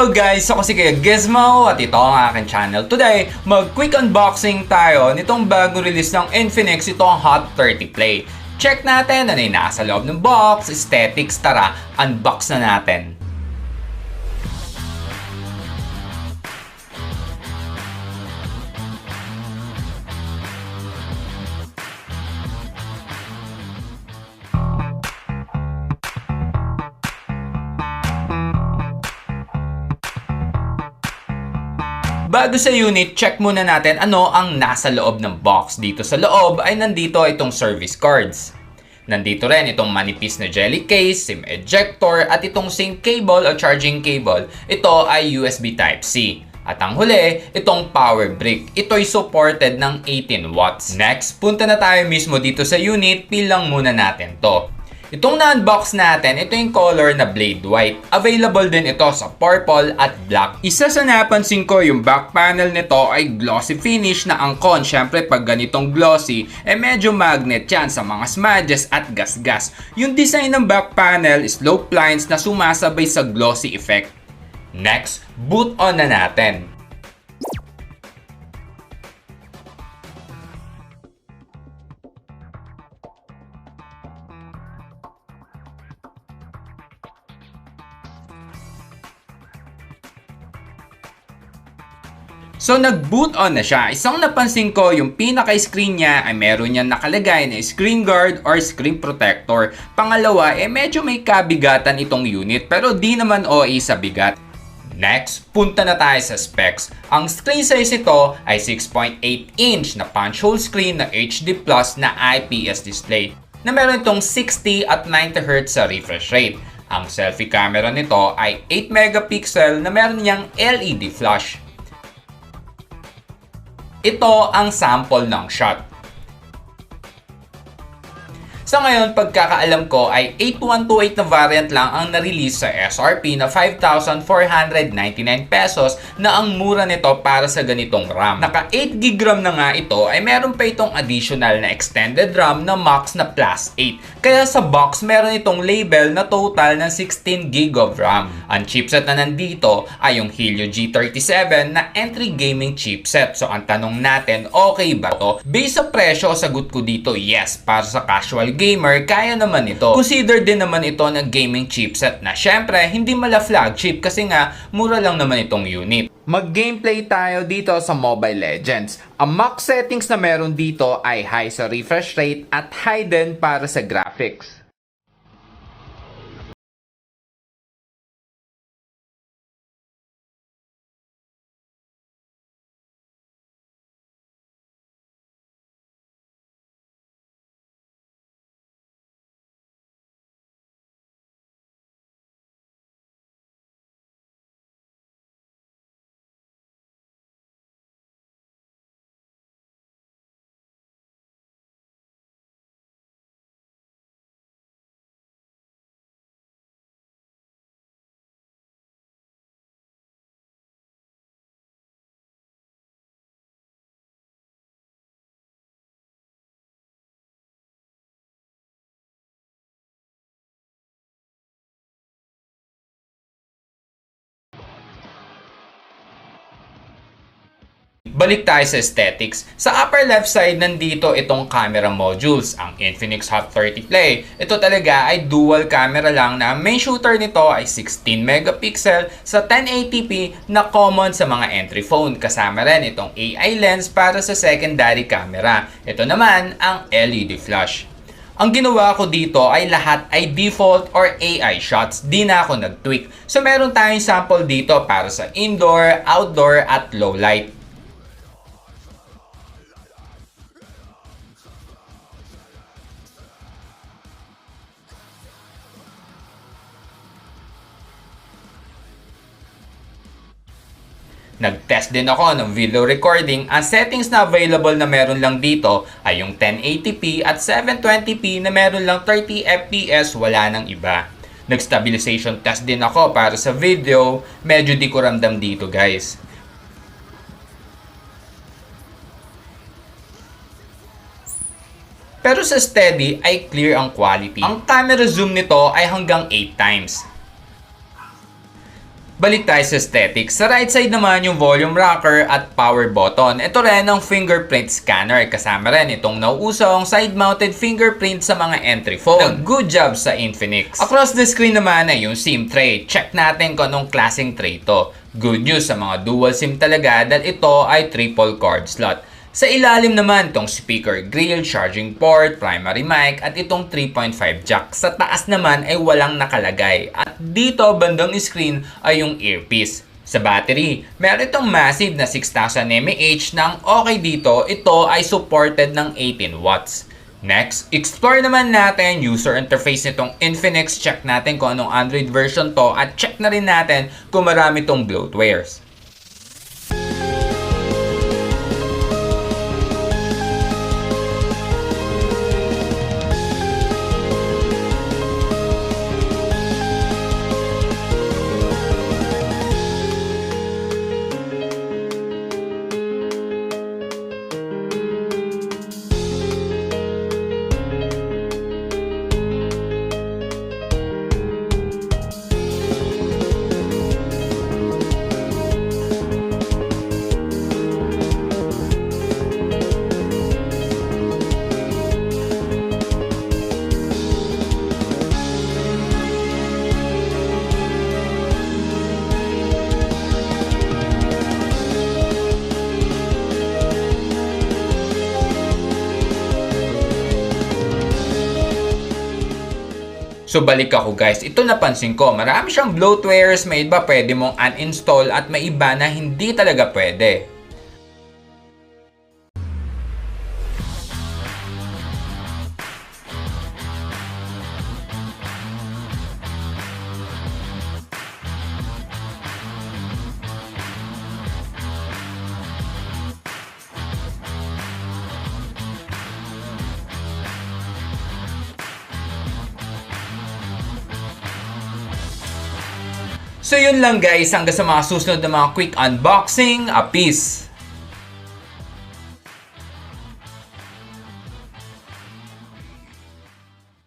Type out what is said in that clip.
Hello guys! Ako si Kuya Gizmo at ito ang aking channel. Today, mag-quick unboxing tayo nitong bagong release ng Infinix, itong Hot 30 Play. Check natin ano yung nasa loob ng box, aesthetics, tara, unbox na natin. Bago sa unit, check muna natin ano ang nasa loob ng box. Dito sa loob ay nandito itong service cards. Nandito rin itong manipis na jelly case, SIM ejector at itong sync cable o charging cable. Ito ay USB Type-C. At ang huli, itong power brick. Ito'y supported ng 18 watts. Next, punta na tayo mismo dito sa unit. Peel lang muna natin to. Itong na-unbox natin, ito yung color na Blade White. Available din ito sa purple at black. Isa sa napansin ko, yung back panel nito ay glossy finish na angkon. Syempre, pag ganitong glossy, medyo magnet yan sa mga smudges at gas-gas. Yung design ng back panel is slope lines na sumasabay sa glossy effect. Next, boot on na natin. So nag-boot on na siya. Isang napansin ko, yung pinaka-screen niya ay meron niyang nakalagay na screen guard or screen protector. Pangalawa, medyo may kabigatan itong unit pero di naman OA sa bigat. Next, punta na tayo sa specs. Ang screen size ito ay 6.8 inch na punch hole screen na HD Plus na IPS display na meron itong 60 at 90 Hz sa refresh rate. Ang selfie camera nito ay 8 megapixel na meron niyang LED flash. Ito ang sample ng shot. Sa ngayon, pagkakaalam ko ay 8128 na variant lang ang na-release sa SRP na 5,499 pesos na ang mura nito para sa ganitong RAM. Naka 8GB RAM na nga ito ay meron pa itong additional na extended RAM na max na plus 8. Kaya sa box meron itong label na total ng 16GB of RAM. Ang chipset na nandito ay yung Helio G37 na entry gaming chipset. So ang tanong natin, okay ba to? Based sa presyo, sagot ko dito yes. Para sa casual gamer, kaya naman ito. Consider din naman ito na gaming chipset na syempre hindi mala flagship kasi nga mura lang naman itong unit. Mag-gameplay tayo dito sa Mobile Legends. Ang max settings na meron dito ay high sa refresh rate at high din para sa graphics. Balik tayo sa aesthetics. Sa upper left side, nandito itong camera modules, ang Infinix Hot 30 Play. Ito talaga ay dual camera lang na main shooter nito ay 16 megapixel sa 1080p na common sa mga entry phone. Kasama rin itong AI lens para sa secondary camera. Ito naman ang LED flash. Ang ginawa ko dito ay lahat ay default or AI shots. Di na ako nag-tweak. So meron tayong sample dito para sa indoor, outdoor at low light. Nag-test din ako ng video recording. Ang settings na available na meron lang dito ay yung 1080p at 720p na meron lang 30 fps, wala nang iba. Nag-stabilization test din ako para sa video, medyo di ko ramdam dito guys. Pero sa steady ay clear ang quality. Ang camera zoom nito ay hanggang 8 times. Balik tayo sa aesthetics. Sa right side naman yung volume rocker at power button. Ito rin ang fingerprint scanner. Kasama rin itong nauusong side-mounted fingerprint sa mga entry phone. Good job sa Infinix. Across the screen naman ay yung SIM tray. Check natin kung anong klaseng tray to. Good news sa mga dual SIM talaga dahil ito ay triple cord slot. Sa ilalim naman itong speaker grill, charging port, primary mic at itong 3.5 jack. Sa taas naman ay walang nakalagay. At dito bandang screen ay yung earpiece. Sa battery, meron itong massive na 6,000 mAh na ang okay dito, ito ay supported ng 18 watts. Next, explore naman natin user interface nitong Infinix. Check natin kung anong Android version to at check na rin natin kung marami itong bloatwares. So balik ako guys, ito napansin ko, marami siyang bloatwares, may iba pwede mong uninstall at may iba na hindi talaga pwede. So yun lang guys, hanggang sa mga susunod na mga quick unboxing, peace!